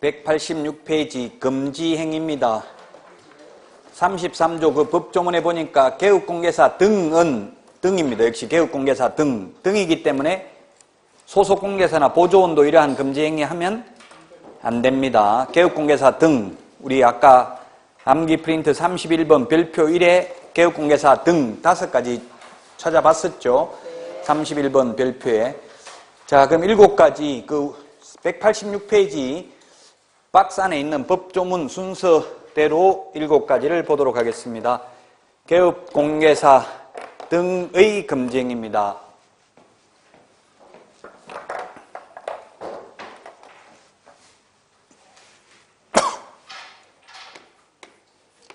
186페이지 금지행위입니다. 33조 그 법조문에 보니까 개업공개사 등은 등입니다. 역시 개업공개사 등이기 때문에 소속공개사나 보조원도 이러한 금지행위 하면 안 됩니다. 개업공개사 등, 우리 아까 암기프린트 31번 별표 1에 개업공개사 등 5가지 찾아봤었죠. 31번 별표에. 자, 그럼 7가지 그 186페이지 박스 안에 있는 법조문 순서대로 7가지를 보도록 하겠습니다. 개업공개사 등의 금지행위입니다.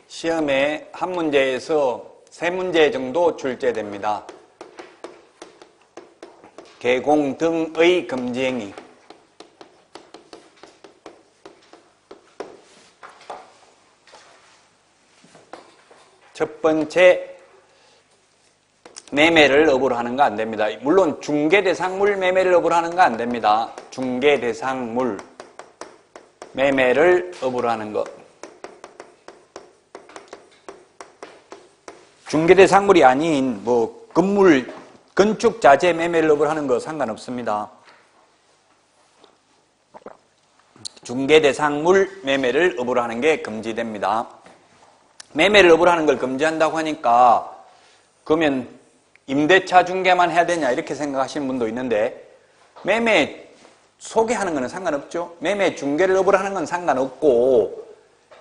시험에 한 문제에서 3문제 정도 출제됩니다. 개공 등의 금지행위. 첫 번째, 매매를 업으로 하는 거 안 됩니다. 물론 중개대상물 매매를 업으로 하는 거 안 됩니다. 중개대상물 매매를 업으로 하는 거. 중개대상물이 아닌 뭐 건물, 건축자재 매매를 업으로 하는 거 상관없습니다. 중개대상물 매매를 업으로 하는 게 금지됩니다. 매매를 업으로 하는 걸 금지한다고 하니까 그러면 임대차 중개만 해야 되냐 이렇게 생각하시는 분도 있는데 매매 소개하는 거는 상관없죠. 매매 중개를 업으로 하는 건 상관없고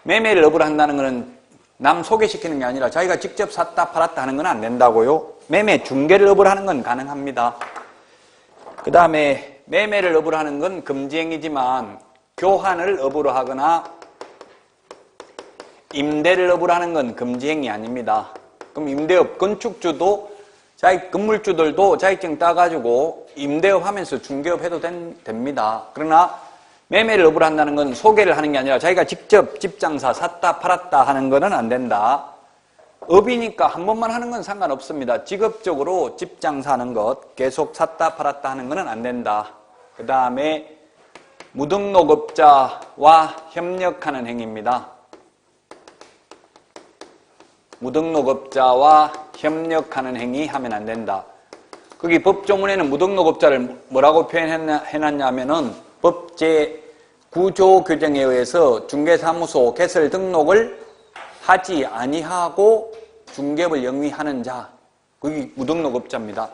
매매를 업으로 한다는 거는 남 소개시키는 게 아니라 자기가 직접 샀다 팔았다 하는 건 안 된다고요. 매매 중개를 업으로 하는 건 가능합니다. 그 다음에 매매를 업으로 하는 건 금지행위지만 교환을 업으로 하거나 임대를 업으로 하는 건 금지행위 아닙니다. 그럼 임대업, 건축주도 자기 건물주들도 자격증 따가지고 임대업 하면서 중개업 해도 됩니다. 그러나 매매를 업으로 한다는 건 소개를 하는 게 아니라 자기가 직접 집장사 샀다 팔았다 하는 거는 안 된다. 업이니까 한 번만 하는 건 상관없습니다. 직업적으로 집장사하는 것, 계속 샀다 팔았다 하는 거는 안 된다. 그 다음에 무등록업자와 협력하는 행위입니다. 무등록업자와 협력하는 행위 하면 안 된다. 거기 법조문에는 무등록업자를 뭐라고 표현해놨냐면은 법 제9조 규정에 의해서 중개사무소 개설 등록을 하지 아니하고 중개업을 영위하는 자, 그게 무등록업자입니다.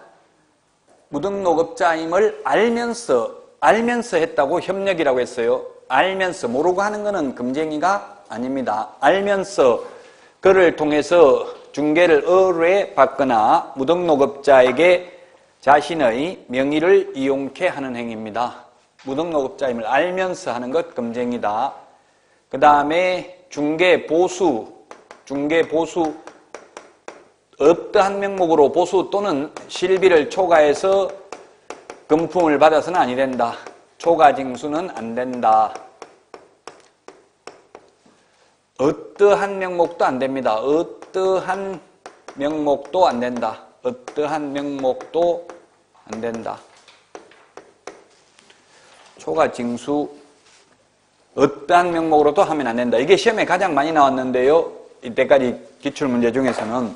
무등록업자임을 알면서 했다고 협력이라고 했어요. 알면서, 모르고 하는 거는 금지행위가 아닙니다. 알면서 그를 통해서 중개를 의뢰 받거나 무등록업자에게 자신의 명의를 이용케 하는 행위입니다. 무등록업자임을 알면서 하는 것 금지행위다. 그 다음에 중개보수 어떠한 명목으로 보수 또는 실비를 초과해서 금품을 받아서는 아니 된다. 초과징수는 안 된다. 어떠한 명목도 안 됩니다. 어떠한 명목도 안 된다. 어떠한 명목도 안 된다. 초과징수 어떠한 명목으로도 하면 안 된다. 이게 시험에 가장 많이 나왔는데요. 이때까지 기출문제 중에서는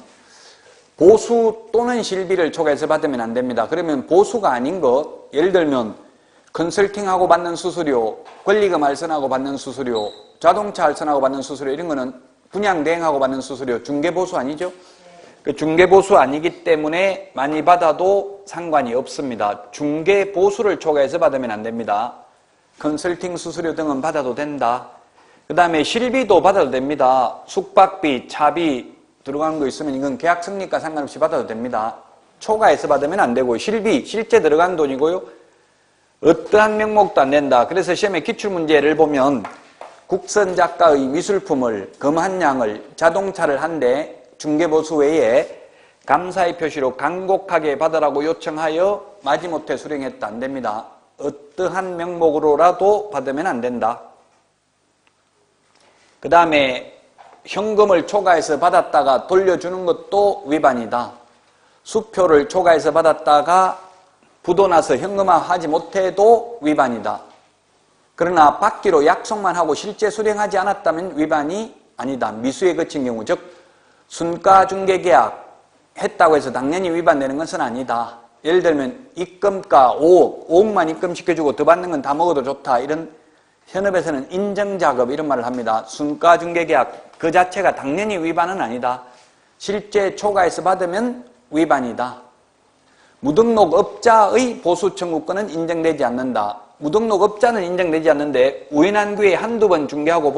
보수 또는 실비를 초과해서 받으면 안 됩니다. 그러면 보수가 아닌 것, 예를 들면 컨설팅하고 받는 수수료, 권리금 알선하고 받는 수수료, 자동차 알선하고 받는 수수료 이런 거는 분양 대행하고 받는 수수료, 중개보수 아니죠? 그 중개보수 아니기 때문에 많이 받아도 상관이 없습니다. 중개보수를 초과해서 받으면 안 됩니다. 컨설팅 수수료 등은 받아도 된다. 그 다음에 실비도 받아도 됩니다. 숙박비, 차비 들어가는 거 있으면 이건 계약 성립과 상관없이 받아도 됩니다. 초과해서 받으면 안 되고 실비, 실제 들어간 돈이고요. 어떠한 명목도 안 된다. 그래서 시험에 기출문제를 보면 국선 작가의 미술품을 금 한 양을 자동차를 한 대 중개보수 외에 감사의 표시로 간곡하게 받으라고 요청하여 마지못해 수령했다. 안 됩니다. 어떠한 명목으로라도 받으면 안 된다. 그 다음에 현금을 초과해서 받았다가 돌려주는 것도 위반이다. 수표를 초과해서 받았다가 부도나서 현금화하지 못해도 위반이다. 그러나 받기로 약속만 하고 실제 수령하지 않았다면 위반이 아니다. 미수에 그친 경우, 즉 순가중개계약 했다고 해서 당연히 위반되는 것은 아니다. 예를 들면 입금가 5억, 5억만 입금시켜주고 더 받는 건 다 먹어도 좋다. 이런 현업에서는 인정작업 이런 말을 합니다. 순가중개계약 그 자체가 당연히 위반은 아니다. 실제 초과해서 받으면 위반이다. 무등록업자의 보수청구권은 인정되지 않는다. 무등록업자는 인정되지 않는데 우연한 기회에 한두 번 중개하고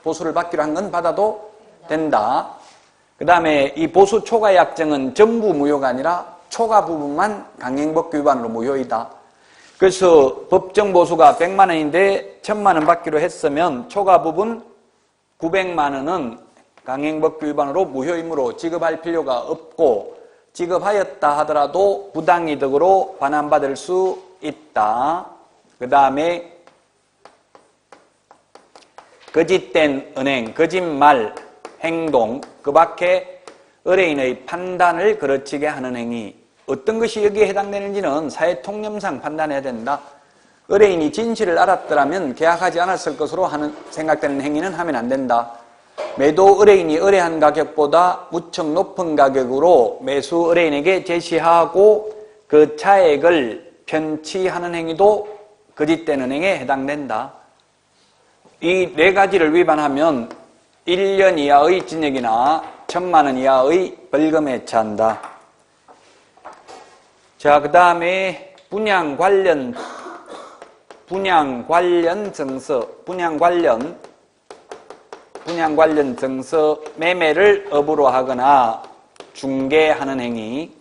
보수를 받기로 한 건 받아도 된다. 그 다음에 이 보수 초과 약정은 전부 무효가 아니라 초과 부분만 강행법규 위반으로 무효이다. 그래서 법정 보수가 100만 원인데 1000만 원 받기로 했으면 초과 부분 900만 원은 강행법규 위반으로 무효이므로 지급할 필요가 없고 지급하였다 하더라도 부당이득으로 반환받을 수 있다. 그 다음에 거짓된 은행, 거짓말, 행동, 그 밖에 의뢰인의 판단을 그르치게 하는 행위, 어떤 것이 여기에 해당되는지는 사회통념상 판단해야 된다. 의뢰인이 진실을 알았더라면 계약하지 않았을 것으로 생각되는 행위는 하면 안 된다. 매도 의뢰인이 의뢰한 가격보다 무척 높은 가격으로 매수 의뢰인에게 제시하고 그 차액을 편취하는 행위도 거짓된 은행에 해당된다. 이 네 가지를 위반하면 1년 이하의 징역이나 1000만 원 이하의 벌금에 처한다. 자, 그 다음에 분양 관련 증서, 분양 관련 증서 매매를 업으로 하거나 중개하는 행위.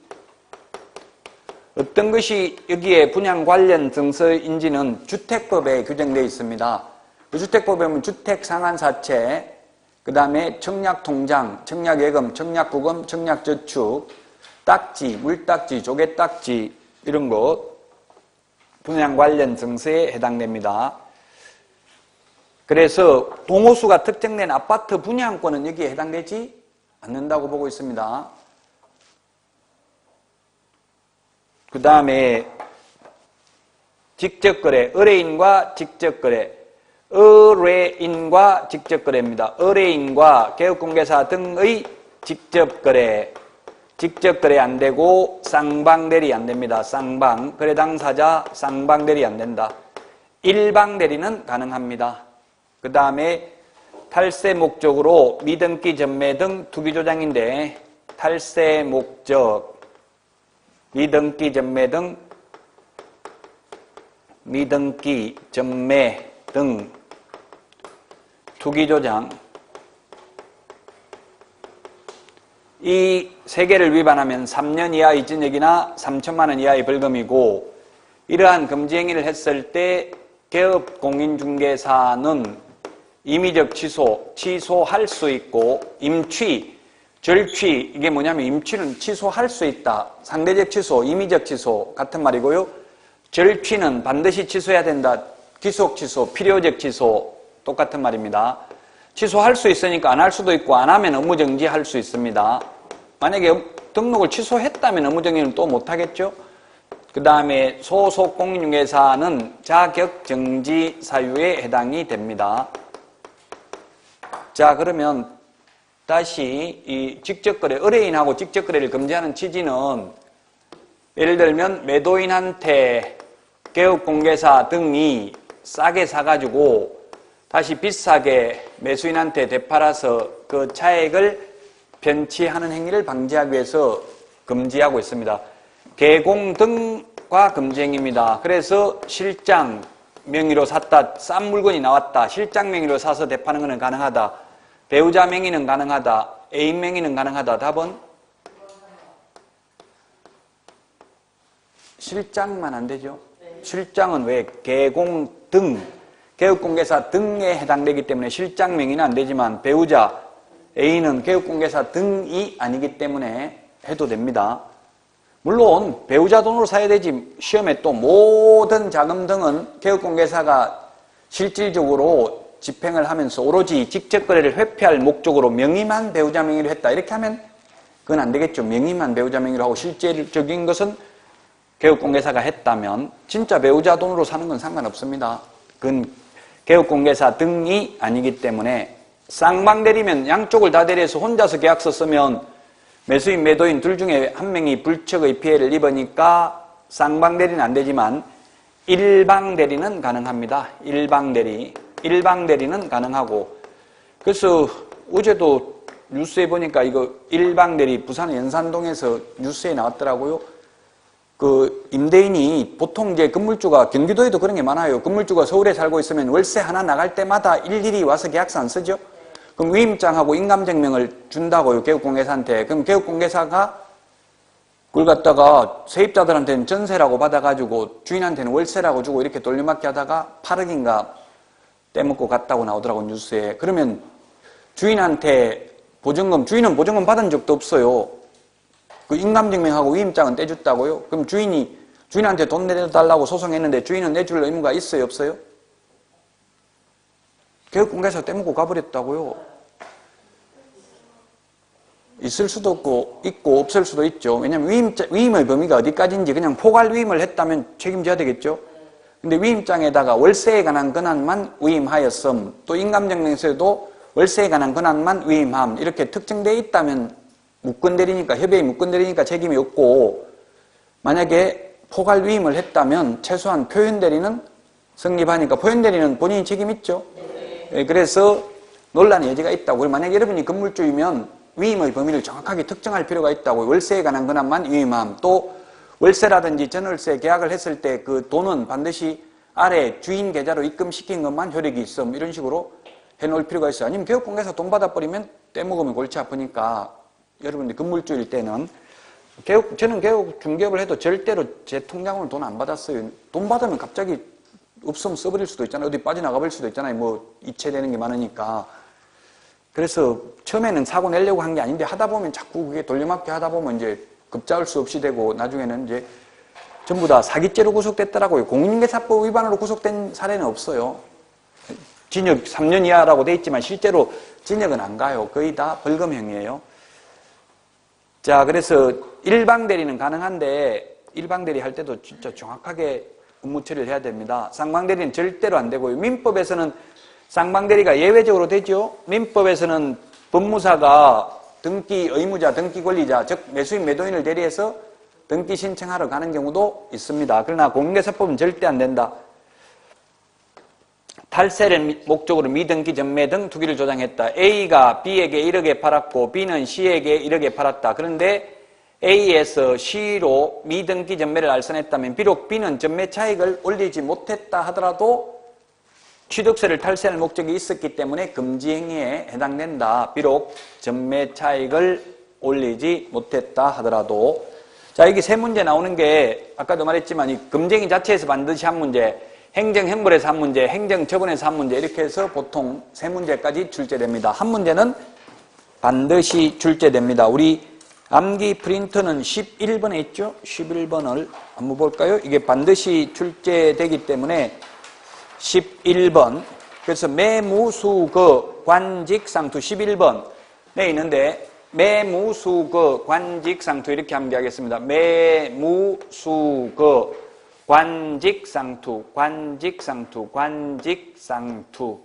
어떤 것이 여기에 분양 관련 증서인지는 주택법에 규정되어 있습니다. 그 주택법에 보면 주택상한사채, 그 다음에 청약통장, 청약예금, 청약부금, 청약저축, 딱지, 물딱지, 조개딱지 이런 것 분양 관련 증서에 해당됩니다. 그래서 동호수가 특정된 아파트 분양권은 여기에 해당되지 않는다고 보고 있습니다. 그 다음에 직접거래, 의뢰인과 직접거래, 의뢰인과 직접거래입니다. 의뢰인과 개업공개사 등의 직접거래, 직접거래 안 되고 쌍방대리 안 됩니다. 쌍방, 거래 당사자 쌍방대리 안 된다. 일방대리는 가능합니다. 그 다음에 탈세 목적으로 미등기 전매 등 투기조장인데 탈세 목적, 미등기 전매 등 미등기 전매 등 투기조장 이 세 개를 위반하면 3년 이하의 징역이나 3천만 원 이하의 벌금이고 이러한 금지 행위를 했을 때 개업공인중개사는 임의적 취소할 수 있고 임취, 절취 이게 뭐냐면 임취는 취소할 수 있다. 상대적 취소, 임의적 취소 같은 말이고요. 절취는 반드시 취소해야 된다. 기속 취소, 필요적 취소 똑같은 말입니다. 취소할 수 있으니까 안 할 수도 있고 안 하면 업무정지할 수 있습니다. 만약에 등록을 취소했다면 업무정지는 또 못하겠죠. 그 다음에 소속 공인중개사는 자격정지 사유에 해당이 됩니다. 자, 그러면 다시 이 직접거래, 의뢰인하고 직접거래를 금지하는 취지는 예를 들면 매도인한테 개업공개사 등이 싸게 사가지고 다시 비싸게 매수인한테 되팔아서 그 차액을 편취하는 행위를 방지하기 위해서 금지하고 있습니다. 개공 등과 금지행위입니다. 그래서 실장 명의로 샀다, 싼 물건이 나왔다, 실장 명의로 사서 되파는 것은 가능하다. 배우자 명의는 가능하다. 애인 명의는 가능하다. 답은? 실장만 안 되죠. 실장은 왜? 개공 등, 개업공개사 등에 해당되기 때문에 실장 명의는 안 되지만 배우자, 애인은 개업공개사 등이 아니기 때문에 해도 됩니다. 물론 배우자 돈으로 사야 되지 시험에 또 모든 자금 등은 개업공개사가 실질적으로 집행을 하면서 오로지 직접거래를 회피할 목적으로 명의만 배우자 명의로 했다. 이렇게 하면 그건 안 되겠죠. 명의만 배우자 명의로 하고 실질적인 것은 개업공개사가 했다면 진짜 배우자 돈으로 사는 건 상관없습니다. 그건 개업공개사 등이 아니기 때문에 쌍방대리면 양쪽을 다 대리해서 혼자서 계약서 쓰면 매수인, 매도인 둘 중에 한 명이 불척의 피해를 입으니까 쌍방대리는 안 되지만 일방대리는 가능합니다. 일방대리는 가능하고, 그래서 어제도 뉴스에 보니까 이거 일방대리 부산 연산동에서 뉴스에 나왔더라고요. 그 임대인이 보통 이제 건물주가 경기도에도 그런 게 많아요. 건물주가 서울에 살고 있으면 월세 하나 나갈 때마다 일일이 와서 계약서 안 쓰죠. 그럼 위임장하고 인감증명을 준다고요, 개업공개사한테. 그럼 개업공개사가 그걸 갖다가 세입자들한테는 전세라고 받아가지고 주인한테는 월세라고 주고 이렇게 돌려막기 하다가 8억인가 떼먹고 갔다고 나오더라고, 뉴스에. 그러면 주인한테 주인은 보증금 받은 적도 없어요. 그 인감증명하고 위임장은 떼줬다고요? 그럼 주인한테 돈 내달라고 소송했는데 주인은 내줄 의무가 있어요, 없어요? 개업공개사 떼먹고 가버렸다고요. 있을 수도 있고 없을 수도 있죠. 왜냐면 위임의 범위가 어디까지인지 그냥 포괄 위임을 했다면 책임져야 되겠죠. 근데 위임장에다가 월세에 관한 권한만 위임하였음, 또 인감증명서에도 월세에 관한 권한만 위임함, 이렇게 특정되어 있다면 무권대리니까, 협의의 무권대리니까 책임이 없고, 만약에 포괄 위임을 했다면 최소한 표현대리는 성립하니까 표현대리는 본인이 책임 있죠. 그래서 논란의 여지가 있다고. 만약에 여러분이 건물주이면 위임의 범위를 정확하게 특정할 필요가 있다고. 월세에 관한 권한만 위임함, 또 월세라든지 전월세 계약을 했을 때 그 돈은 반드시 아래 주인 계좌로 입금시킨 것만 효력이 있음, 이런 식으로 해놓을 필요가 있어요. 아니면 개업공개사 돈 받아버리면 떼먹으면 골치 아프니까 여러분들 건물주일 때는 저는 중개업을 해도 절대로 제 통장으로 돈 안 받았어요. 돈 받으면 갑자기 없으면 써버릴 수도 있잖아요. 어디 빠져나가 버릴 수도 있잖아요. 뭐 이체되는 게 많으니까. 그래서 처음에는 사고 내려고 한 게 아닌데 하다 보면 자꾸 그게 돌려막기 하다 보면 이제 급잡을 수 없이 되고 나중에는 이제 전부 다 사기죄로 구속됐더라고요. 공인중개사법 위반으로 구속된 사례는 없어요. 징역 3년 이하라고 돼 있지만 실제로 징역은 안 가요. 거의 다 벌금형이에요. 자, 그래서 일방대리는 가능한데 일방대리 할 때도 진짜 정확하게 업무 처리를 해야 됩니다. 쌍방대리는 절대로 안 되고요. 민법에서는 쌍방대리가 예외적으로 되죠. 민법에서는 법무사가 등기 의무자, 등기 권리자, 즉 매수인, 매도인을 대리해서 등기 신청하러 가는 경우도 있습니다. 그러나 공인중개사법은 절대 안 된다. 탈세를 목적으로 미등기 전매 등 투기를 조장했다. A가 B에게 1억에 팔았고 B는 C에게 1억에 팔았다. 그런데 A에서 C로 미등기 전매를 알선했다면 비록 B는 전매 차익을 올리지 못했다 하더라도 취득세를 탈세할 목적이 있었기 때문에 금지 행위에 해당된다. 비록 전매 차익을 올리지 못했다 하더라도. 자, 여기 세 문제 나오는 게 아까도 말했지만 이 금쟁이 자체에서 반드시 한 문제, 행정형벌에서 한 문제, 행정처분에서 한 문제, 이렇게 해서 보통 세 문제까지 출제됩니다. 한 문제는 반드시 출제됩니다. 우리 암기 프린터는 11번에 있죠? 11번을 한번 볼까요? 이게 반드시 출제되기 때문에 11번. 그래서 매무수거 관직상투 11번에 있는데 매무수거 관직상투 이렇게 암기하겠습니다. 매무수거 관직상투.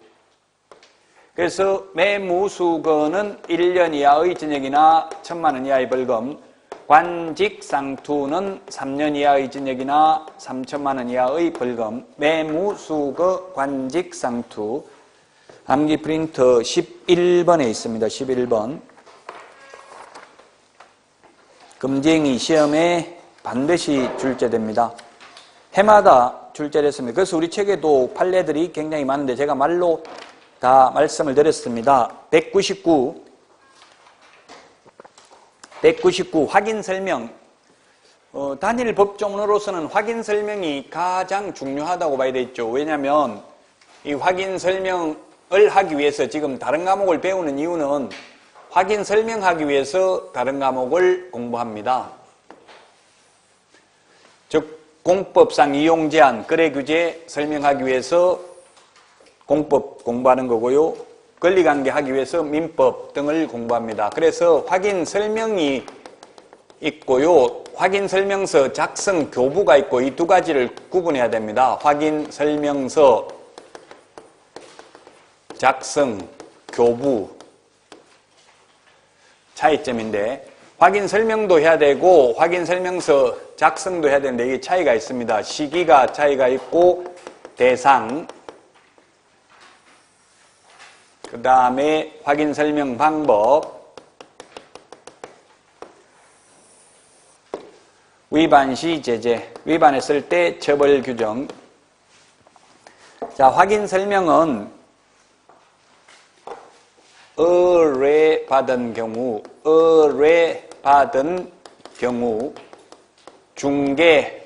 그래서 매무수거는 1년 이하의 징역이나 1,000만 원 이하의 벌금, 관직상투는 3년 이하의 징역이나 3천만 원 이하의 벌금. 매무수거 관직상투. 암기 프린터 11번에 있습니다. 11번. 금쟁이 시험에 반드시 출제됩니다. 해마다 출제됐습니다. 그래서 우리 책에도 판례들이 굉장히 많은데 제가 말로 다 말씀을 드렸습니다. 199 확인 설명. 단일 법조문으로서는 확인 설명이 가장 중요하다고 봐야 되겠죠. 왜냐하면 이 확인 설명을 하기 위해서 지금 다른 과목을 배우는 이유는 확인 설명하기 위해서 다른 과목을 공부합니다. 즉 공법상 이용제한, 거래규제 설명하기 위해서 공법 공부하는 거고요. 권리관계 하기 위해서 민법 등을 공부합니다. 그래서 확인 설명이 있고요. 확인 설명서 작성 교부가 있고 이 두 가지를 구분해야 됩니다. 확인 설명서 작성, 교부 차이점인데 확인 설명도 해야 되고 확인 설명서 작성도 해야 되는데 이게 차이가 있습니다. 시기가 차이가 있고 대상 그 다음에 확인 설명 방법 위반 시 제재 위반했을 때 처벌 규정 자 확인 설명은 의뢰받은 경우 중개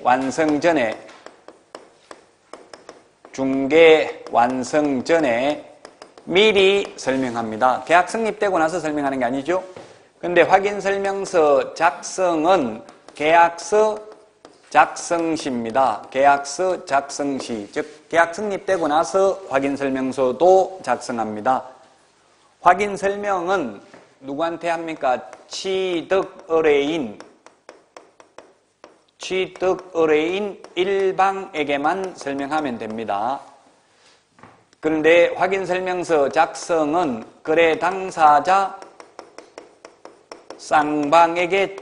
완성 전에 미리 설명합니다. 계약 성립되고 나서 설명하는 게 아니죠. 근데 확인 설명서 작성은 계약서 작성시입니다. 계약서 작성시 즉 계약 성립되고 나서 확인 설명서도 작성합니다. 확인 설명은 누구한테 합니까? 취득 의뢰인 일방에게만 설명하면 됩니다. 그런데 확인 설명서 작성은 거래 당사자 쌍방에게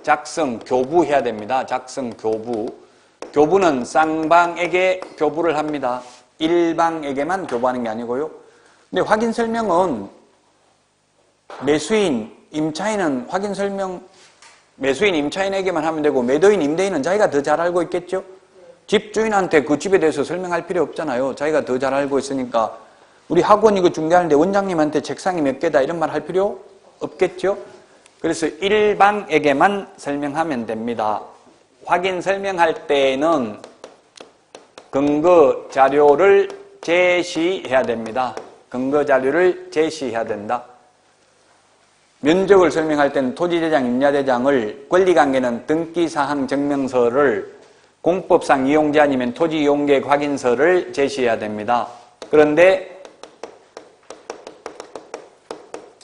작성 교부해야 됩니다. 작성 교부는 쌍방에게 교부를 합니다. 일방에게만 교부하는 게 아니고요. 근데 확인 설명은 매수인, 임차인은 확인 설명 매수인, 임차인에게만 하면 되고 매도인, 임대인은 자기가 더 잘 알고 있겠죠? 집주인한테 그 집에 대해서 설명할 필요 없잖아요. 자기가 더 잘 알고 있으니까 우리 학원 이거 중개하는데 원장님한테 책상이 몇 개다 이런 말 할 필요 없겠죠? 그래서 일방에게만 설명하면 됩니다. 확인 설명할 때는 근거 자료를 제시해야 됩니다. 근거 자료를 제시해야 된다. 면적을 설명할 때는 토지대장, 임야대장을 권리관계는 등기사항 증명서를 공법상 이용자 아니면 토지 이용계획 확인서를 제시해야 됩니다. 그런데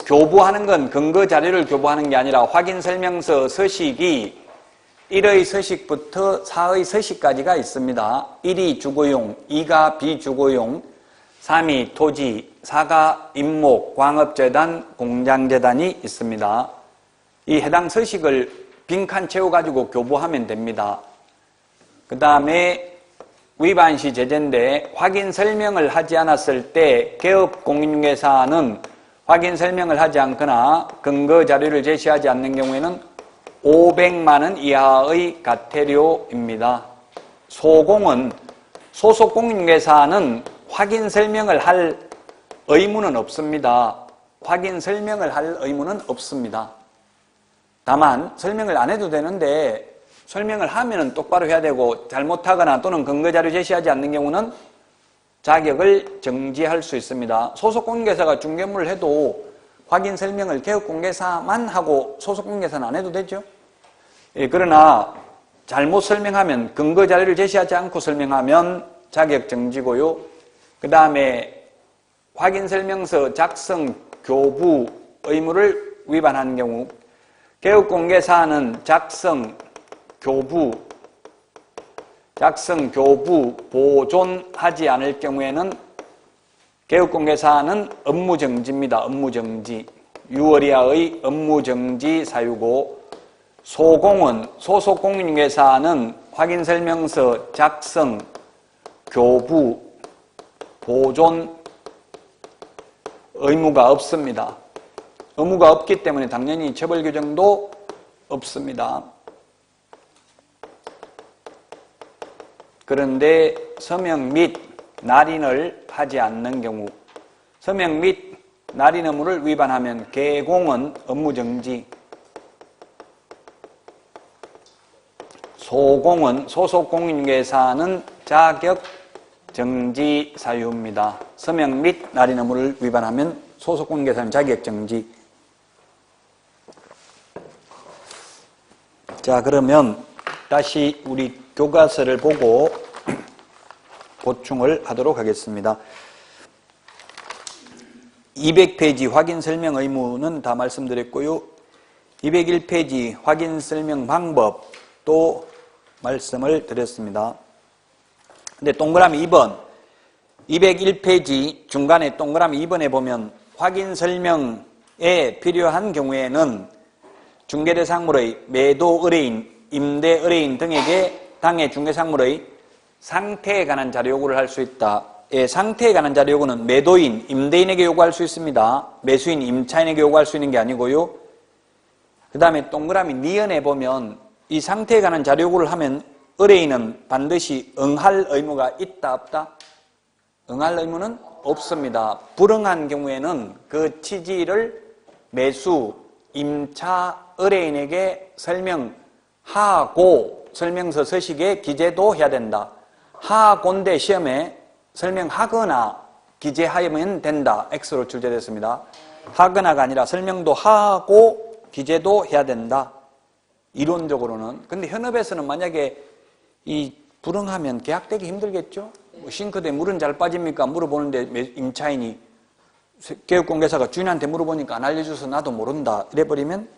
교부하는 건 근거 자료를 교부하는 게 아니라 확인 설명서 서식이 1의 서식부터 4의 서식까지가 있습니다. 1이 주거용, 2가 비주거용, 3이 토지, 4가 임목, 광업재단, 공장재단이 있습니다. 이 해당 서식을 빈칸 채워가지고 교부하면 됩니다. 그 다음에 위반시 제재인데 확인 설명을 하지 않았을 때 개업공인중개사는 확인 설명을 하지 않거나 근거 자료를 제시하지 않는 경우에는 500만 원 이하의 과태료입니다. 소공은 소속 공인중개사는 확인 설명을 할 의무는 없습니다. 확인 설명을 할 의무는 없습니다. 다만 설명을 안 해도 되는데 설명을 하면은 똑바로 해야 되고 잘못하거나 또는 근거자료 제시하지 않는 경우는 자격을 정지할 수 있습니다. 소속공인중개사가 중개물을 해도 확인 설명을 개업공개사만 하고 소속공인중개사는 안 해도 되죠. 예, 그러나 잘못 설명하면 근거자료를 제시하지 않고 설명하면 자격 정지고요. 그 다음에 확인설명서 작성 교부 의무를 위반하는 경우 개업공개사는 작성 교부 보존하지 않을 경우에는 개업공개사는 업무정지입니다. 업무정지 6월 이하의 업무정지 사유고 소공은 소속공인중개사는 확인설명서 작성 교부 보존 의무가 없습니다. 의무가 없기 때문에 당연히 처벌 규정도 없습니다. 그런데 서명 및 날인을 하지 않는 경우 서명 및 날인 의무를 위반하면 개공은 업무정지 소공은 소속공인중개사는 자격 정지 사유입니다. 서명 및 날인 의무를 위반하면 소속공인중개사는 자격 정지. 자, 그러면 다시 우리 교과서를 보고 보충을 하도록 하겠습니다. 200페이지 확인 설명 의무는 다 말씀드렸고요. 201페이지 확인 설명 방법도 말씀을 드렸습니다. 근데 동그라미 2번 201페이지 중간에 동그라미 2번에 보면 확인 설명에 필요한 경우에는 중개대상물의 매도 의뢰인, 임대 의뢰인 등에게 당해 중개상물의 상태에 관한 자료 요구를 할 수 있다. 예, 상태에 관한 자료 요구는 매도인, 임대인에게 요구할 수 있습니다. 매수인, 임차인에게 요구할 수 있는 게 아니고요. 그 다음에 동그라미 니은에 보면 이 상태에 관한 자료 요구를 하면 의뢰인은 반드시 응할 의무가 있다, 없다? 응할 의무는 없습니다. 불응한 경우에는 그 취지를 매수, 임차, 의뢰인에게 설명하고 설명서 서식에 기재도 해야 된다. 하고인데 시험에 설명하거나 기재하면 된다. X로 출제됐습니다. 하거나가 아니라 설명도 하고 기재도 해야 된다. 이론적으로는. 근데 현업에서는 만약에 이 불응하면 계약되기 힘들겠죠? 싱크대에 물은 잘 빠집니까? 물어보는데 임차인이 개업공개사가 주인한테 물어보니까 안 알려줘서 나도 모른다. 이래버리면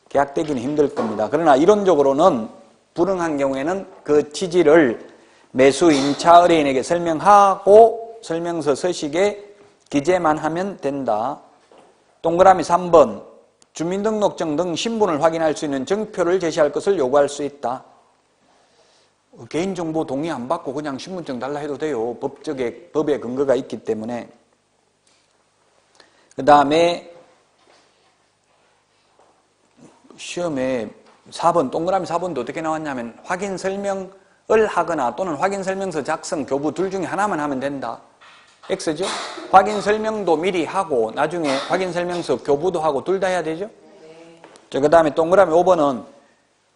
계약되기는 힘들 겁니다. 그러나 이론적으로는 불응한 경우에는 그 취지를 매수, 임차, 의뢰인에게 설명하고 설명서 서식에 기재만 하면 된다. 동그라미 3번 주민등록증 등 신분을 확인할 수 있는 정표를 제시할 것을 요구할 수 있다. 개인정보 동의 안 받고 그냥 신분증 달라 해도 돼요. 법에 근거가 있기 때문에. 그 다음에 시험에 4번 동그라미 4번도 어떻게 나왔냐면 확인 설명을 하거나 또는 확인 설명서 작성, 교부 둘 중에 하나만 하면 된다. X죠? 확인 설명도 미리 하고 나중에 확인 설명서 교부도 하고 둘 다 해야 되죠? 그 다음에 동그라미 5번은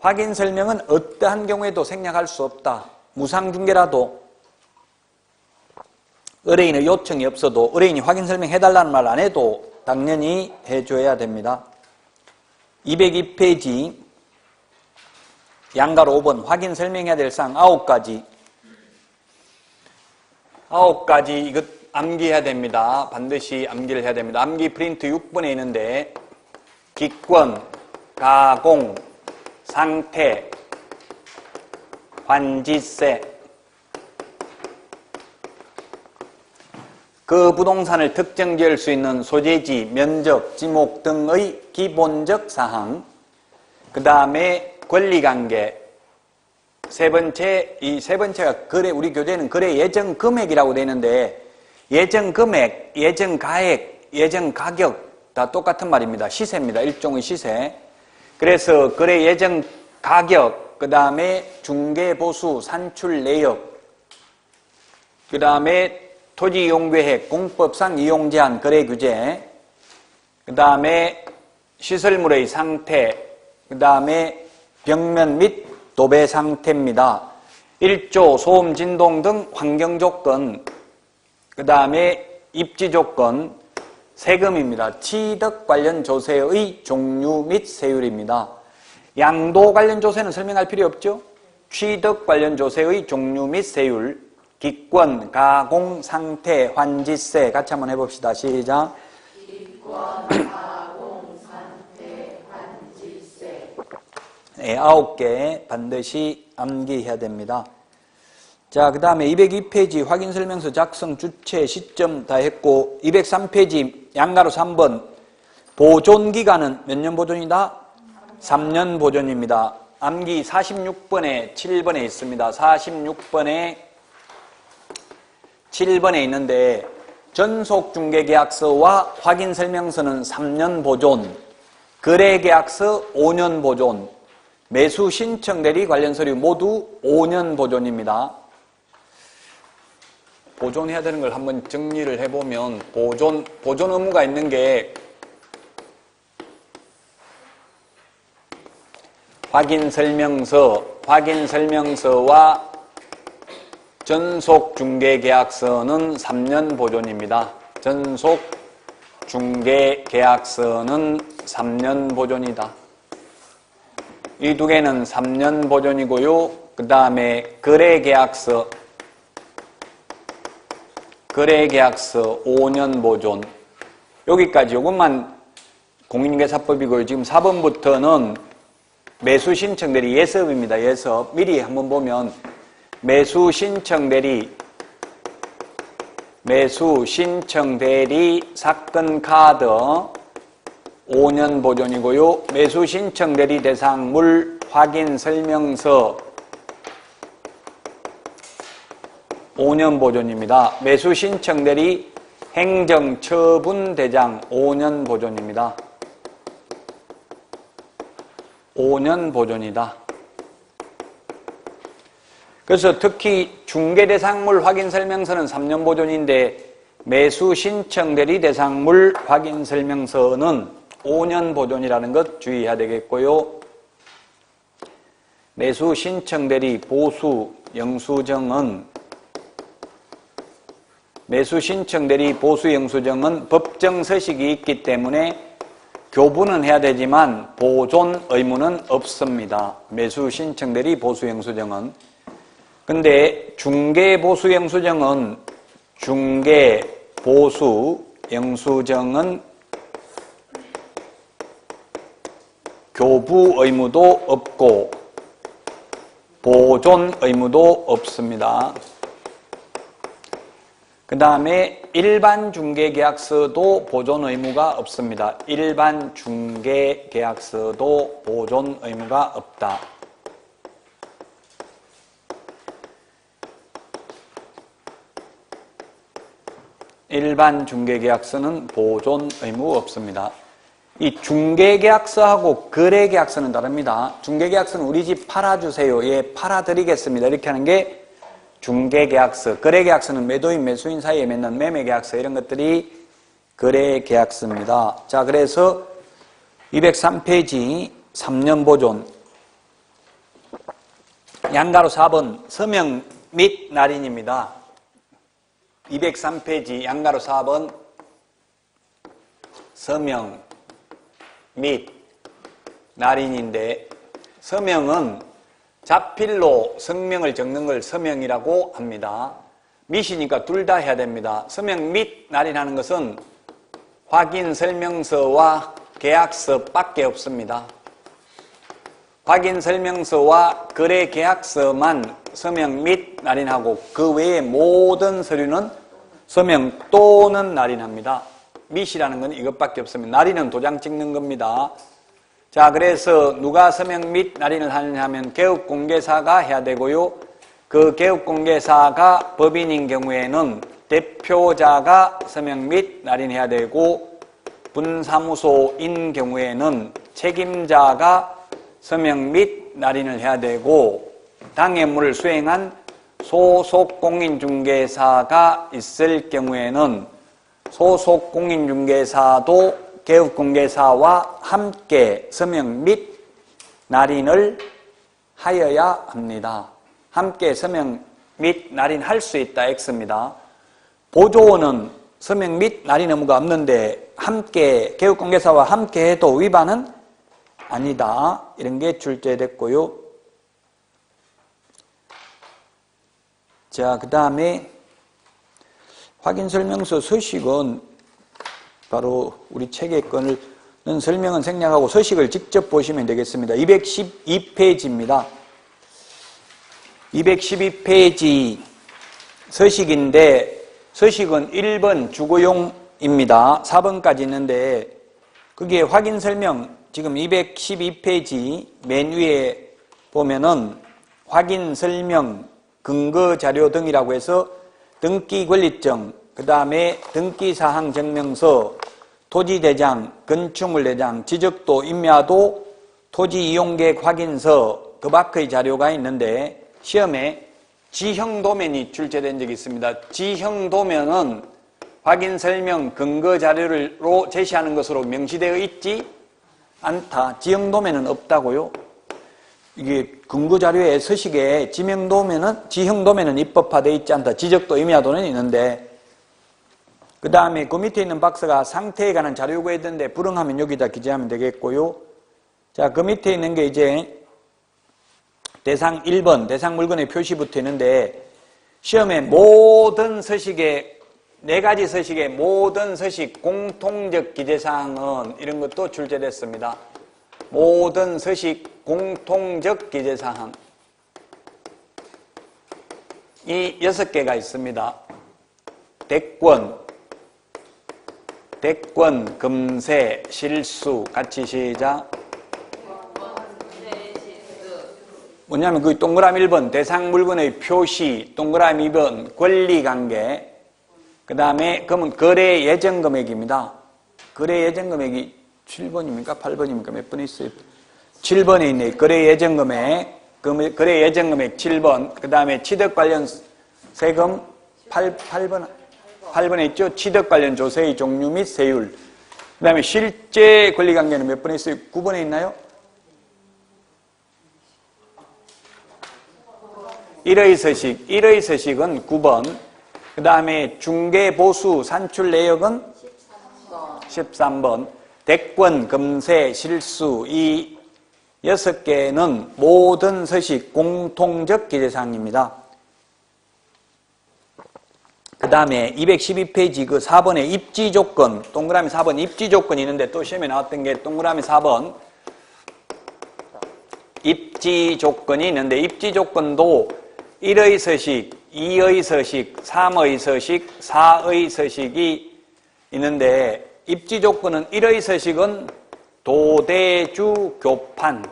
확인 설명은 어떠한 경우에도 생략할 수 없다. 무상중개라도 의뢰인의 요청이 없어도 의뢰인이 확인 설명 해달라는 말 안 해도 당연히 해줘야 됩니다. 202페이지 양가로 5번 확인 설명해야 될 사항 9가지. 9가지 이것 암기해야 됩니다. 반드시 암기를 해야 됩니다. 암기 프린트 6번에 있는데 기권, 가공, 상태, 환지세, 그 부동산을 특정 지을 수 있는 소재지, 면적, 지목 등의 기본적 사항, 그 다음에 권리관계, 세 번째가 거래, 우리 교재는 거래 예정 금액이라고 되어 있는데 예정 금액, 예정 가액, 예정 가격 다 똑같은 말입니다. 시세입니다. 일종의 시세. 그래서 거래 예정 가격, 그 다음에 중개보수, 산출 내역, 그 다음에 토지 이용 계획, 공법상 이용 제한, 거래 규제, 그 다음에 시설물의 상태, 그 다음에 벽면 및 도배 상태입니다. 일조, 소음, 진동 등 환경 조건, 그 다음에 입지 조건, 세금입니다. 취득 관련 조세의 종류 및 세율입니다. 양도 관련 조세는 설명할 필요 없죠? 취득 관련 조세의 종류 및 세율, 기권, 가공, 상태, 환지세 같이 한번 해봅시다. 시작. 기권, 가공, 상태, 환지세. 네, 9개 반드시 암기해야 됩니다. 자, 그 다음에 202페이지 확인설명서 작성 주체 시점 다 했고 203페이지 양가로 3번 보존기간은 몇 년 보존이다? 3년 보존입니다. 암기 46번에 7번에 있습니다. 46번에 7번에 있는데 전속중개계약서와 확인설명서는 3년 보존, 거래계약서 5년 보존, 매수신청대리 관련 서류 모두 5년 보존입니다. 보존해야 되는 걸 한번 정리를 해보면 보존 의무가 있는 게 확인설명서와 전속중개계약서는 3년 보존입니다. 전속중개계약서는 3년 보존이다. 이 두 개는 3년 보존이고요. 그 다음에 거래계약서 5년 보존. 여기까지 이것만 공인중개사법이고요. 지금 4번부터는 매수신청대리 예섭입니다. 예섭. 미리 한번 보면 매수신청대리 매수 신청 대리 사건 카드 5년 보존이고요. 매수 신청 대리 대상물 확인 설명서 5년 보존입니다. 매수 신청 대리 행정 처분 대장 5년 보존입니다. 5년 보존이다. 그래서 특히 중개대상물 확인설명서는 3년 보존인데 매수 신청 대리 대상물 확인설명서는 5년 보존이라는 것 주의해야 되겠고요. 매수 신청 대리 보수 영수증은 매수 신청 대리 보수 영수증은 법정 서식이 있기 때문에 교부는 해야 되지만 보존 의무는 없습니다. 매수 신청 대리 보수 영수증은. 근데 중개 보수 영수증은 교부 의무도 없고 보존 의무도 없습니다. 그 다음에 일반 중개계약서도 보존 의무가 없습니다. 일반 중개계약서도 보존 의무가 없다. 일반 중개계약서는 보존 의무 없습니다. 이 중개계약서하고 거래계약서는 다릅니다. 중개계약서는 우리 집 팔아주세요. 예, 팔아드리겠습니다. 이렇게 하는 게 중개계약서. 거래계약서는 매도인, 매수인 사이에 맺는 매매계약서 이런 것들이 거래계약서입니다. 자, 그래서 203페이지 3년 보존 양가로 4번 서명 및 날인입니다. 203페이지 양가로 4번 서명 및 날인인데 서명은 자필로 성명을 적는 걸 서명이라고 합니다. 밋이니까 둘 다 해야 됩니다. 서명 및 날인하는 것은 확인 설명서와 계약서밖에 없습니다. 확인 설명서와 거래 계약서만 서명 및 날인하고 그 외의 모든 서류는 서명 또는 날인합니다. 밋이라는 건 이것밖에 없습니다. 날인은 도장 찍는 겁니다. 자, 그래서 누가 서명 및 날인을 하느냐 하면 개업공개사가 해야 되고요. 그 개업공개사가 법인인 경우에는 대표자가 서명 및 날인해야 되고 분사무소인 경우에는 책임자가 서명 및 날인을 해야 되고 당해물을 수행한 소속 공인중개사가 있을 경우에는 소속 공인중개사도 개업공개사와 함께 서명 및 날인을 하여야 합니다. 함께 서명 및 날인할 수 있다 X입니다. 보조원은 서명 및 날인 의무가 없는데 함께 개업공개사와 함께 해도 위반은 아니다. 이런 게 출제됐고요. 자, 그 다음에 확인설명서 서식은 바로 우리 책에 거는 설명은 생략하고 서식을 직접 보시면 되겠습니다. 212페이지입니다. 212페이지 서식인데 서식은 1번 주거용입니다. 4번까지 있는데 그게 확인설명 지금 212페이지 맨 위에 보면은 확인설명 근거자료 등이라고 해서 등기권리증, 그 다음에 등기사항 증명서, 토지대장, 건축물대장, 지적도, 임야도, 토지이용계획 확인서, 그 밖의 자료가 있는데 시험에 지형도면이 출제된 적이 있습니다. 지형도면은 확인설명 근거자료로 제시하는 것으로 명시되어 있지 않다. 지형도면은 없다고요. 이게 근거자료의 서식에 지형도면은 입법화되어 있지 않다. 지적도, 임야도는 있는데 그 다음에 그 밑에 있는 박스가 상태에 관한 자료 요구했는데 불응하면 여기다 기재하면 되겠고요. 자, 그 밑에 있는 게 이제 대상 1번, 대상 물건의 표시부터 있는데 시험에 모든 서식에 4가지 서식의 모든 서식 공통적 기재사항은 이런 것도 출제됐습니다. 모든 서식 공통적 기재사항 이 6개가 있습니다. 대권, 금세, 실수. 같이 시작. 뭐냐면 그 동그라미 1번 대상 물건의 표시, 동그라미 2번 권리관계, 그 다음에 그러면 거래 예정 금액입니다. 거래 예정 금액이 7번입니까? 8번입니까? 몇 번에 있어요? 7번에 있네. 거래 예정 금액, 거래 예정 금액 7번, 그 다음에 취득 관련 세금 8번에 있죠? 취득 관련 조세의 종류 및 세율. 그 다음에 실제 권리관계는 몇 번에 있어요? 9번에 있나요? 1의 서식은 9번. 그 다음에 중개, 보수, 산출 내역은 13번. 대권, 금세, 실수. 이 6개는 모든 서식 공통적 기재사항입니다. 그 다음에 212페이지 그 4번에 입지 조건, 동그라미 4번 입지 조건이 있는데 또 시험에 나왔던 게 동그라미 4번 입지 조건이 있는데 입지 조건도 1의 서식, 2의 서식, 3의 서식, 4의 서식이 있는데 입지 조건은 1의 서식은 도대주 교판,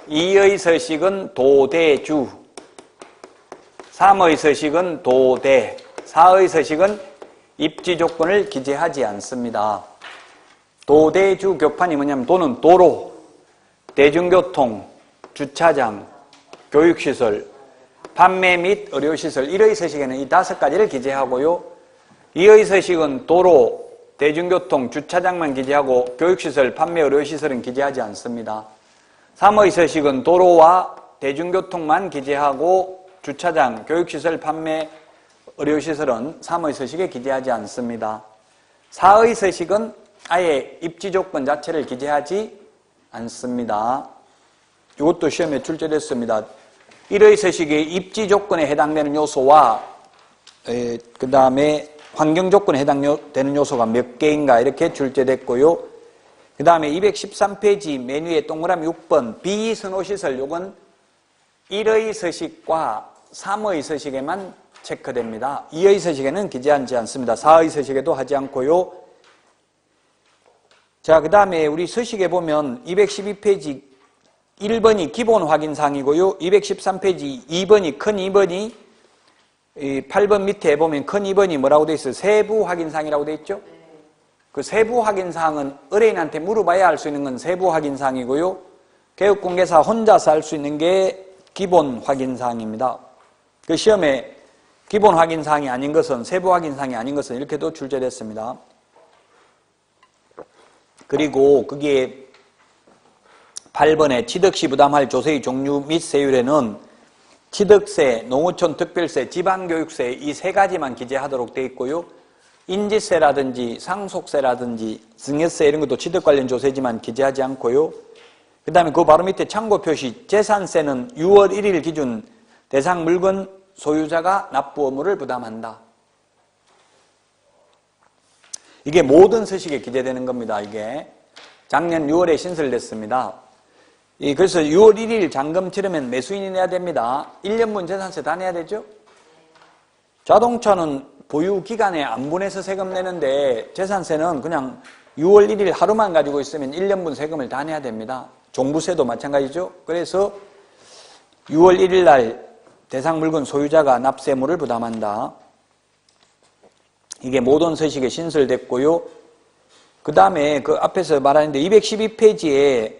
2의 서식은 도대주, 3의 서식은 도대, 4의 서식은 입지 조건을 기재하지 않습니다. 도대주 교판이 뭐냐면 도는 도로, 대중교통, 주차장, 교육시설, 판매 및 의료시설 1의 서식에는 이 5가지를 기재하고요. 2의 서식은 도로, 대중교통, 주차장만 기재하고 교육시설, 판매, 의료시설은 기재하지 않습니다. 3의 서식은 도로와 대중교통만 기재하고 주차장, 교육시설, 판매, 의료시설은 3의 서식에 기재하지 않습니다. 4의 서식은 아예 입지조건 자체를 기재하지 않습니다. 이것도 시험에 출제됐습니다. 1의 서식의 입지조건에 해당되는 요소와 그 다음에 환경조건에 해당되는 요소가 몇 개인가 이렇게 출제됐고요. 그 다음에 213페이지 메뉴에 동그라미 6번 비선호시설, 요건 1의 서식과 3의 서식에만 체크됩니다. 2의 서식에는 기재하지 않습니다. 4의 서식에도 하지 않고요. 자, 그 다음에 우리 서식에 보면 212페이지 1번이 기본 확인사항이고요. 213페이지 2번이 큰 2번이 8번 밑에 보면 큰 2번이 뭐라고 되어 있어요? 세부 확인사항이라고 되어 있죠? 그 세부 확인사항은 의뢰인한테 물어봐야 알 수 있는 건 세부 확인사항이고요. 개업공개사 혼자서 할 수 있는 게 기본 확인사항입니다. 그 시험에 기본 확인사항이 아닌 것은, 세부 확인사항이 아닌 것은 이렇게도 출제됐습니다. 그리고 그게 8번에 취득시 부담할 조세의 종류 및 세율에는 취득세, 농어촌 특별세, 지방교육세 이 3가지만 기재하도록 되어 있고요. 인지세라든지 상속세라든지 증여세 이런 것도 취득 관련 조세지만 기재하지 않고요. 그 다음에 그 바로 밑에 참고 표시 재산세는 6월 1일 기준 대상 물건 소유자가 납부 의무를 부담한다. 이게 모든 서식에 기재되는 겁니다. 이게 작년 6월에 신설됐습니다. 그래서 6월 1일 잔금 치르면 매수인이 내야 됩니다. 1년분 재산세 다 내야 되죠? 자동차는 보유 기간에 안 분해서 세금 내는데 재산세는 그냥 6월 1일 하루만 가지고 있으면 1년분 세금을 다 내야 됩니다. 종부세도 마찬가지죠. 그래서 6월 1일 날 대상 물건 소유자가 납세의무를 부담한다. 이게 모든 서식에 신설됐고요. 그 다음에 그 앞에서 말하는데 212페이지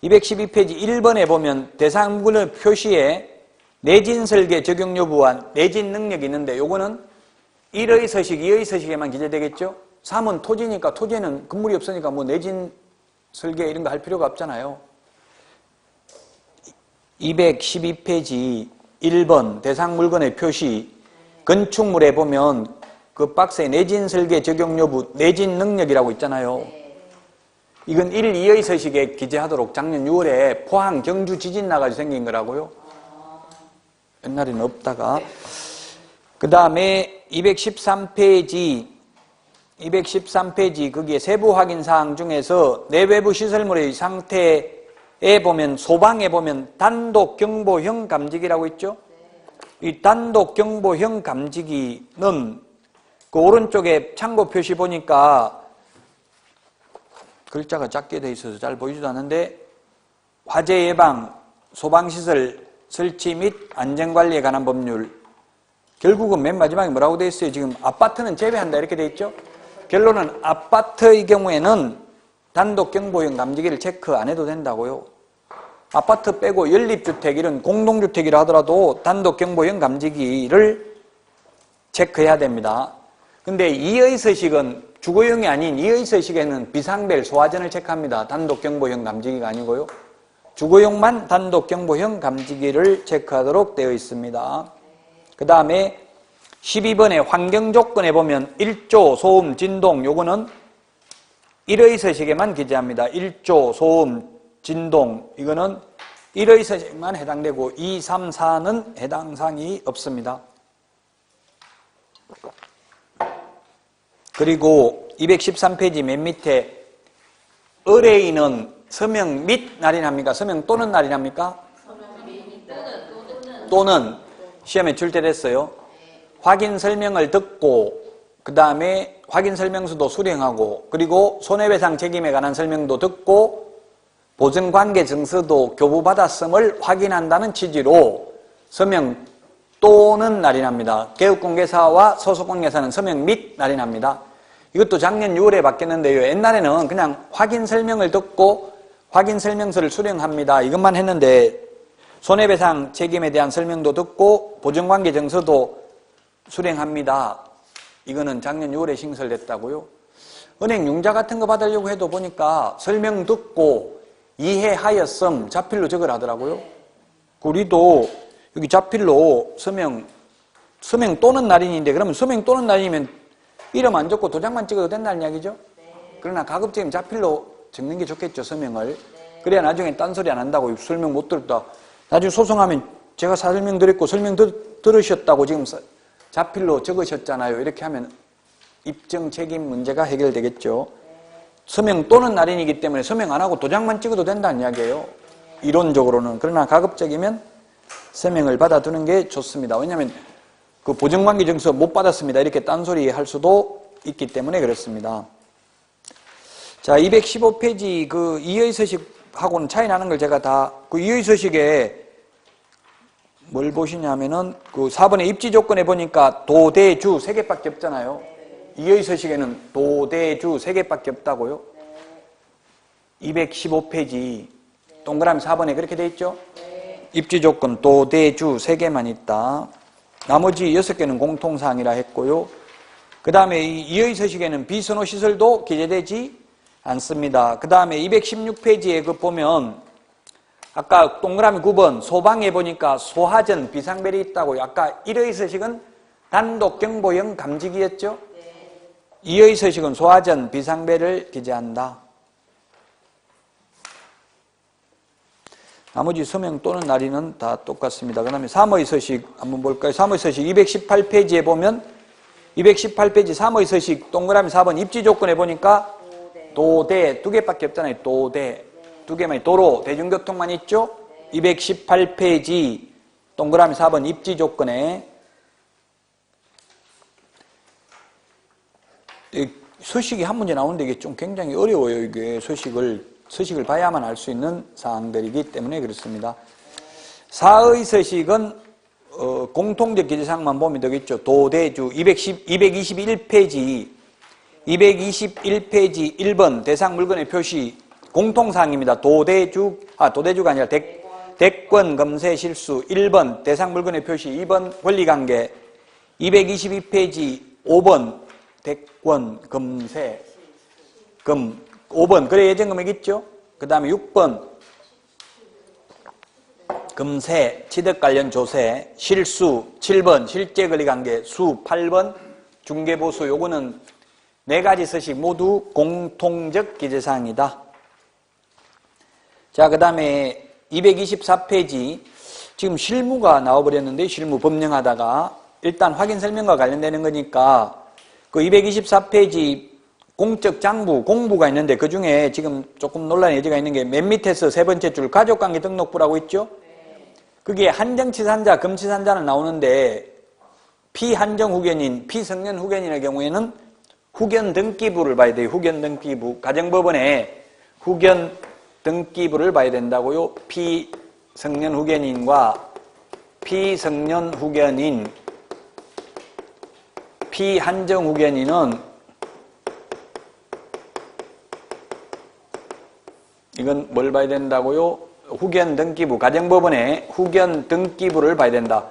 1번에 보면 대상 물건 표시에 내진 설계 적용 여부와 내진 능력이 있는데 요거는 1의 서식, 2의 서식에만 기재되겠죠? 3은 토지니까 토지에는 건물이 없으니까 뭐 내진 설계 이런 거 할 필요가 없잖아요. 212페이지 1번 대상 물건의 표시 건축물에 보면 그 박스에 내진 설계 적용 여부, 내진 능력이라고 있잖아요. 이건 1, 2의 서식에 기재하도록 작년 6월에 포항, 경주 지진 나가지고 생긴 거라고요. 옛날에는 없다가. 그 다음에 213페이지 거기에 세부 확인 사항 중에서 내외부 시설물의 상태에 보면 소방에 보면 단독 경보형 감지기라고 있죠. 이 단독 경보형 감지기는 그 오른쪽에 참고 표시 보니까 글자가 작게 돼 있어서 잘 보이지도 않는데 화재 예방, 소방시설 설치 및 안전관리에 관한 법률. 결국은 맨 마지막에 뭐라고 돼 있어요? 지금 아파트는 제외한다 이렇게 돼 있죠? 결론은 아파트의 경우에는 단독 경보형 감지기를 체크 안 해도 된다고요. 아파트 빼고 연립주택 이런 공동주택이라 하더라도 단독 경보형 감지기를 체크해야 됩니다. 근데 이의 서식은 주거용이 아닌 이의 서식에는 비상벨 소화전을 체크합니다. 단독 경보형 감지기가 아니고요. 주거용만 단독 경보형 감지기를 체크하도록 되어 있습니다. 그 다음에 12번의 환경조건에 보면 1조 소음 진동 요거는 1의 서식에만 기재합니다. 1조 소음 진동 이거는 1의 서식만 해당되고 2, 3, 4는 해당 사항이 없습니다. 그리고 213페이지 맨 밑에 의뢰인은 서명 및 날인합니까? 서명 또는 날인합니까? 또는 시험에 출제됐어요. 확인 설명을 듣고 그 다음에 확인 설명서도 수령하고 그리고 손해배상 책임에 관한 설명도 듣고 보증관계 증서도 교부받았음을 확인한다는 취지로 서명 또는 날인합니다. 개업공개사와 소속공개사는 서명 및 날인합니다. 이것도 작년 6월에 바뀌었는데요. 옛날에는 그냥 확인 설명을 듣고 확인 설명서를 수령합니다. 이것만 했는데 손해배상 책임에 대한 설명도 듣고 보증관계 증서도 수령합니다. 이거는 작년 6월에 신설됐다고요. 은행 융자 같은 거 받으려고 해도 보니까 설명 듣고 이해하였음 자필로 적으라 하더라고요. 우리도 여기 자필로 서명 또는 날인인데 그러면 서명 또는 날인이면 이름 안 적고 도장만 찍어도 된다는 이야기죠? 그러나 가급적이면 자필로 적는 게 좋겠죠, 서명을. 그래야 나중에 딴소리 안 한다고 설명 못 들었다. 나중에 소송하면 제가 설명 드렸고 설명 들으셨다고 지금 자필로 적으셨잖아요. 이렇게 하면 입증 책임 문제가 해결되겠죠. 서명 또는 날인이기 때문에 서명 안 하고 도장만 찍어도 된다는 이야기예요. 이론적으로는. 그러나 가급적이면 서명을 받아두는 게 좋습니다. 왜냐하면 그 보증관계 증서 못 받았습니다. 이렇게 딴소리 할 수도 있기 때문에 그렇습니다. 자, 215페이지 그 이의 서식하고는 차이 나는 걸 제가 다 그 이의 서식에 뭘 보시냐면은 그 4번의 입지 조건에 보니까 도대주 3개밖에 없잖아요. 이의 서식에는 도대주 3개밖에 없다고요. 215페이지 동그라미 4번에 그렇게 돼 있죠? 입지 조건 도대주 3개만 있다. 나머지 6개는 공통사항이라 했고요. 그 다음에 이의 서식에는 비선호 시설도 기재되지 않습니다. 그 다음에 216페이지에 그 보면 아까 동그라미 9번 소방에 보니까 소하전 비상벨이 있다고요. 아까 1의 서식은 단독 경보형 감지기였죠? 2의 서식은 소하전 비상벨을 기재한다. 나머지 서명 또는 날인은 다 똑같습니다. 그 다음에 3의 서식 한번 볼까요? 3의 서식 218페이지에 보면 218페이지 3의 서식 동그라미 4번 입지 조건에 보니까 도대 2개밖에 없잖아요. 도대 2개만 도로 대중교통만 있죠? 218페이지 동그라미 4번 입지 조건에 서식이 한 문제 나오는데 이게 좀 굉장히 어려워요. 이게 서식을 봐야만 알 수 있는 사항들이기 때문에 그렇습니다. 4의 서식은 공통적 기재사항만 보면 되겠죠. 도대주 221페이지 1번 대상 물건의 표시 공통사항입니다. 도대주가 아니라 대권 검세 실수 1번 대상 물건의 표시 2번 권리관계 222페이지 5번 대권 검세 5번 거래 예정금액 있죠? 그 다음에 6번 금세 취득 관련 조세 실수 7번 실제 권리관계 수 8번 중개보수 요거는 4가지 서식 모두 공통적 기재사항이다. 자, 그 다음에 224페이지 지금 실무가 나와버렸는데 실무 법령하다가 일단 확인 설명과 관련되는 거니까 그 224페이지 공적 장부, 공부가 있는데 그 중에 지금 조금 논란의 여지가 있는 게 맨 밑에서 3번째 줄 가족관계 등록부라고 있죠? 그게 한정치산자, 금치산자는 나오는데 피한정 후견인, 피성년 후견인의 경우에는 후견 등기부를 봐야 돼요. 후견 등기부. 가정법원에 후견 등기부를 봐야 된다고요. 피성년 후견인과 피성년 후견인, 피한정 후견인은 이건 뭘 봐야 된다고요? 후견 등기부, 가정법원에 후견 등기부를 봐야 된다.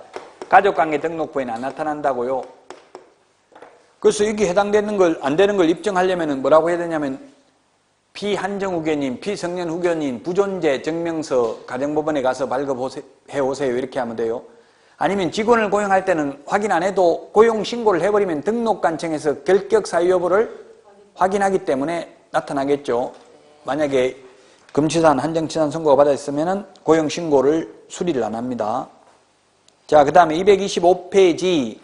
가족관계 등록부에는 안 나타난다고요. 그래서 이게 해당되는 걸, 안 되는 걸 입증하려면 뭐라고 해야 되냐면 피한정 후견인, 피성년 후견인, 부존재 증명서 가정법원에 가서 발급해 오세요. 이렇게 하면 돼요. 아니면 직원을 고용할 때는 확인 안 해도 고용 신고를 해버리면 등록관청에서 결격 사유 여부를 확인하기 때문에 나타나겠죠. 만약에 금치산, 한정치산 선고가 받아 있으면 고용 신고를 수리를 안 합니다. 자, 그 다음에 225페이지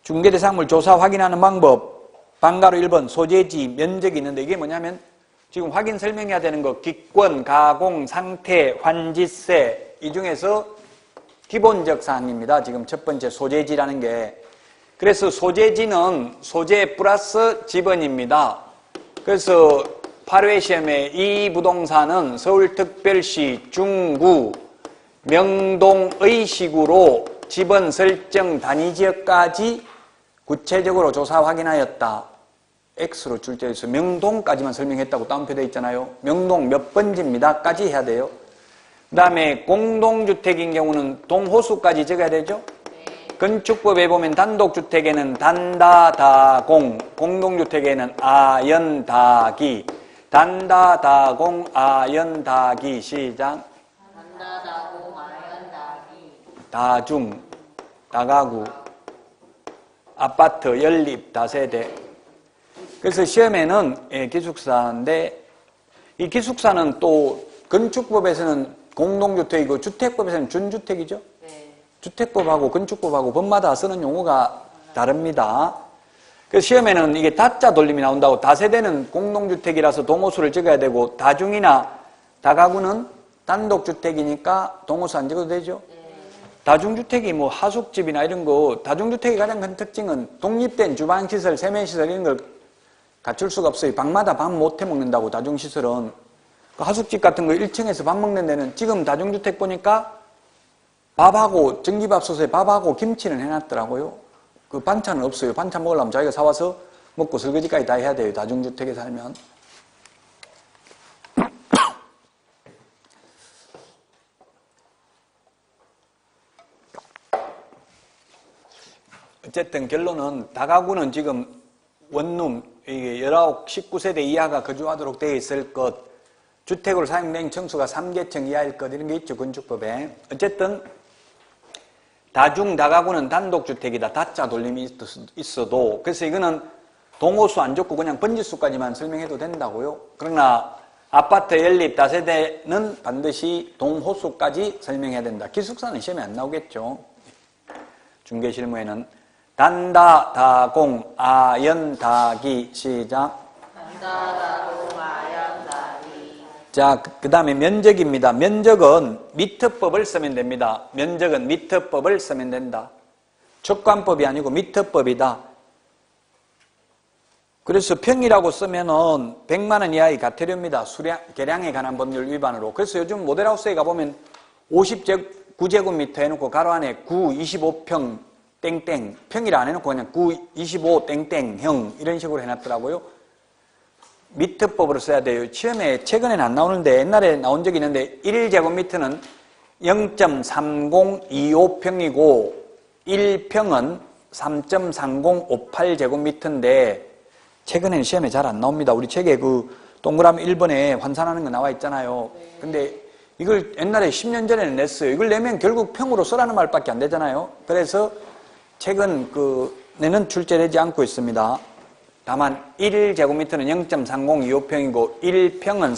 중개대상물 조사 확인하는 방법. 방가로 1번 소재지, 면적이 있는데 이게 뭐냐면 지금 확인 설명해야 되는 거 기권, 가공, 상태, 환지세 이 중에서 기본적 사항입니다. 지금 첫 번째 소재지라는 게. 그래서 소재지는 소재 플러스 지번입니다. 그래서 8회 시험에 이 부동산은 서울특별시 중구 명동의 식으로 지번 설정 단위지역까지 구체적으로 조사 확인하였다. X로 출제해서 있어요. 명동까지만 설명했다고 따옴표되어 있잖아요. 명동 몇 번지입니다. 까지 해야 돼요. 그 다음에 공동주택인 경우는 동호수까지 적어야 되죠. 건축법에 보면 단독주택에는 단다다공, 공동주택에는 아연다기, 단다다공 아연다기. 시작. 단다다공 아연다기. 다중, 다가구, 아파트, 연립, 다세대. 그래서 시험에는 기숙사인데 이 기숙사는 또 건축법에서는 공동주택이고 주택법에서는 준주택이죠. 네. 주택법하고 건축법하고 법마다 쓰는 용어가 다릅니다. 그래서 시험에는 이게 다자 돌림이 나온다고. 다세대는 공동주택이라서 동호수를 적어야 되고 다중이나 다가구는 단독주택이니까 동호수 안 적어도 되죠. 네. 다중주택이 뭐 하숙집이나 이런 거, 다중주택의 가장 큰 특징은 독립된 주방시설, 세면시설 이런 걸 갖출 수가 없어요. 방마다 밥 못 해먹는다고. 다중시설은 하숙집 같은 거 1층에서 밥 먹는 데는 지금 다중주택 보니까 밥하고 전기밥솥에 밥하고 김치는 해놨더라고요. 그 반찬은 없어요. 반찬 먹으려면 자기가 사와서 먹고 설거지까지 다 해야 돼요. 다중주택에 살면. 어쨌든 결론은 다가구는 지금 원룸, 이게 19, 19세대 이하가 거주하도록 되어 있을 것, 주택으로 사용된 층수가 3개층 이하일 것, 이런 게 있죠, 건축법에. 어쨌든 다중, 다가구는 단독주택이다. 다자 돌림이 있어도. 그래서 이거는 동호수 안 좋고 그냥 번지수까지만 설명해도 된다고요. 그러나 아파트, 연립, 다세대는 반드시 동호수까지 설명해야 된다. 기숙사는 시험에 안 나오겠죠. 중개실무에는 단다, 다공, 아연, 다기. 시작. 단다다공 아연다기. 자, 그 다음에 면적입니다. 면적은 미터법을 쓰면 됩니다. 면적은 미터법을 쓰면 된다. 촉관법이 아니고 미터법이다. 그래서 평이라고 쓰면은 100만 원 이하의 가태료입니다. 계량에 관한 법률 위반으로. 그래서 요즘 모델하우스에 가보면 9제곱미터 해놓고 가로 안에 9, 25평 땡땡, 평이라 안 해놓고 그냥 9, 25 땡땡형 이런 식으로 해놨더라고요. 미터법으로 써야 돼요. 시험에 최근에는 안 나오는데 옛날에 나온 적이 있는데 1제곱미터는 0.3025평이고 1평은 3.3058제곱미터인데 최근에는 시험에 잘 안 나옵니다. 우리 책에 그 동그라미 1번에 환산하는 거 나와 있잖아요. 근데 이걸 옛날에 10년 전에는 냈어요. 이걸 내면 결국 평으로 써라는 말밖에 안 되잖아요. 그래서 책은 내는 출제되지 않고 있습니다. 다만 1제곱미터는 0.3025평이고 1평은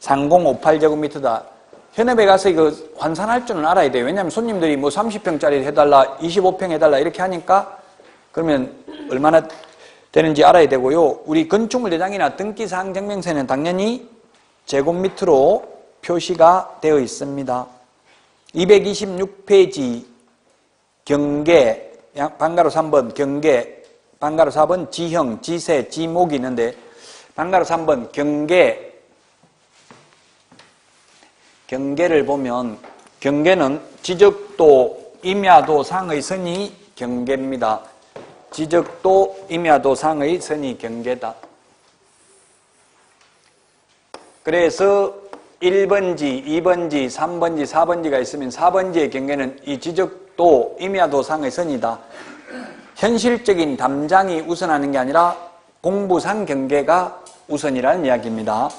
3.3058제곱미터다. 현업에 가서 이거 환산할 줄은 알아야 돼요. 왜냐하면 손님들이 뭐 30평짜리 해달라, 25평 해달라 이렇게 하니까 그러면 얼마나 되는지 알아야 되고요. 우리 건축물 대장이나 등기사항 증명서에는 당연히 제곱미터로 표시가 되어 있습니다. 226페이지 경계, 방가로 3번 경계, 방가로 4번 지형, 지세, 지목이 있는데 방가로 3번 경계를 보면 경계는 지적도, 임야도, 상의 선이 경계입니다. 지적도, 임야도, 상의 선이 경계다. 그래서 1번지, 2번지, 3번지, 4번지가 있으면 4번지의 경계는 이 지적도, 임야도, 상의 선이다. 현실적인 담장이 우선하는 게 아니라 공부상 경계가 우선이라는 이야기입니다.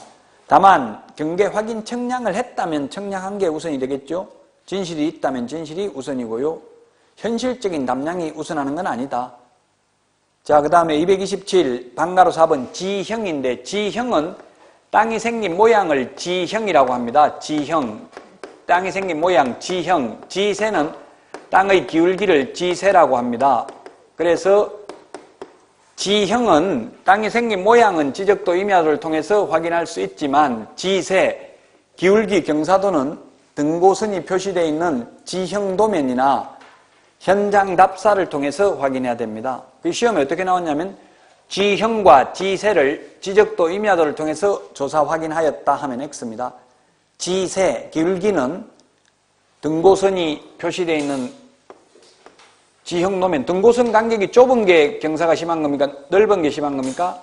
다만 경계 확인 청량을 했다면 청량한 게 우선이 되겠죠. 진실이 있다면 진실이 우선이고요. 현실적인 담량이 우선하는 건 아니다. 자, 그 다음에 227 방가로 4번 지형인데 지형은 땅이 생긴 모양을 지형이라고 합니다. 지형, 땅이 생긴 모양 지형, 지세는 땅의 기울기를 지세라고 합니다. 그래서 지형은 땅이 생긴 모양은 지적도, 임야도를 통해서 확인할 수 있지만 지세, 기울기, 경사도는 등고선이 표시되어 있는 지형 도면이나 현장 답사를 통해서 확인해야 됩니다. 그 시험에 어떻게 나왔냐면 지형과 지세를 지적도, 임야도를 통해서 조사 확인하였다 하면 X입니다. 지세, 기울기는 등고선이 표시되어 있는 지형 도면, 등고선 간격이 좁은 게 경사가 심한 겁니까? 넓은 게 심한 겁니까?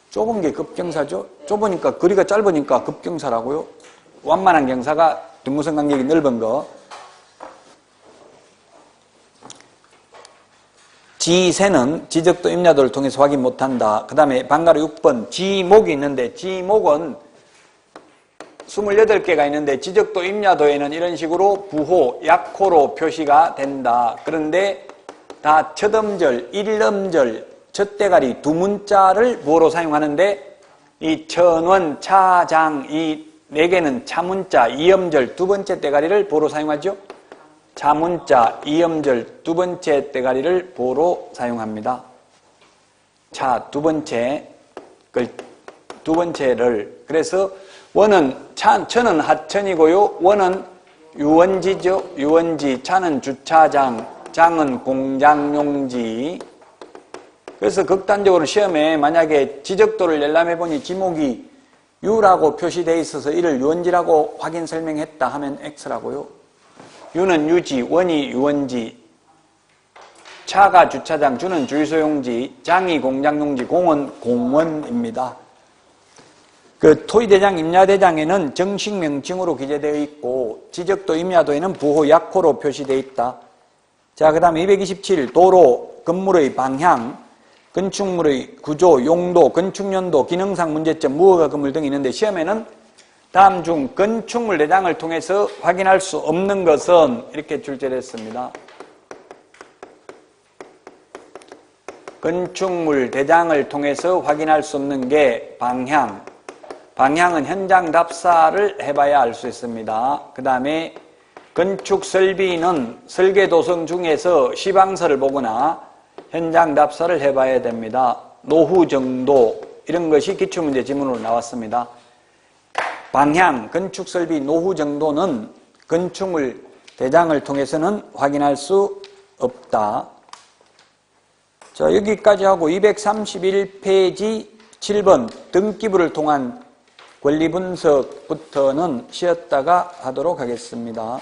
좁은 게 급경사죠. 좁으니까, 거리가 짧으니까 급경사라고요. 완만한 경사가 등고선 간격이 넓은 거. 지세는 지적도, 임야도를 통해서 확인 못한다. 그 다음에 방가로 6번 지목이 있는데 지목은 28개가 있는데 지적도, 임야도에는 이런 식으로 부호, 약호로 표시가 된다. 그런데 다 첫음절, 일음절, 첫대가리 두 문자를 부호로 사용하는데 이 천원, 차장 이 4개는 차문자, 이음절 두 번째 대가리를 부호로 사용하죠. 차문자, 이음절 두 번째 대가리를 부호로 사용합니다. 차 두 번째를 그래서 원은 천은 하천이고요. 원은 유원지죠. 유원지, 차는 주차장, 장은 공장용지. 그래서 극단적으로 시험에 만약에 지적도를 열람해보니 지목이 U라고 표시되어 있어서 이를 유원지라고 확인 설명했다 하면 X라고요. U는 유지, 원이 유원지, 차가 주차장, 주는 주유소용지, 장이 공장용지, 공은 공원입니다. 그 토의대장, 임야대장에는 정식 명칭으로 기재되어 있고 지적도, 임야도에는 부호, 약호로 표시되어 있다. 자, 그 다음에 227 도로, 건물의 방향, 건축물의 구조, 용도, 건축연도, 기능상 문제점, 무허가 건물 등이 있는데 시험에는 다음 중 건축물 대장을 통해서 확인할 수 없는 것은 이렇게 출제를 했습니다. 건축물 대장을 통해서 확인할 수 없는 게 방향. 방향은 현장 답사를 해봐야 알 수 있습니다. 그 다음에 건축 설비는 설계 도성 중에서 시방서를 보거나 현장 답사를 해봐야 됩니다. 노후 정도 이런 것이 기출문제 지문으로 나왔습니다. 방향, 건축 설비, 노후 정도는 건축물 대장을 통해서는 확인할 수 없다. 자, 여기까지 하고 231페이지 7번 등기부를 통한 권리 분석부터는 쉬었다가 하도록 하겠습니다.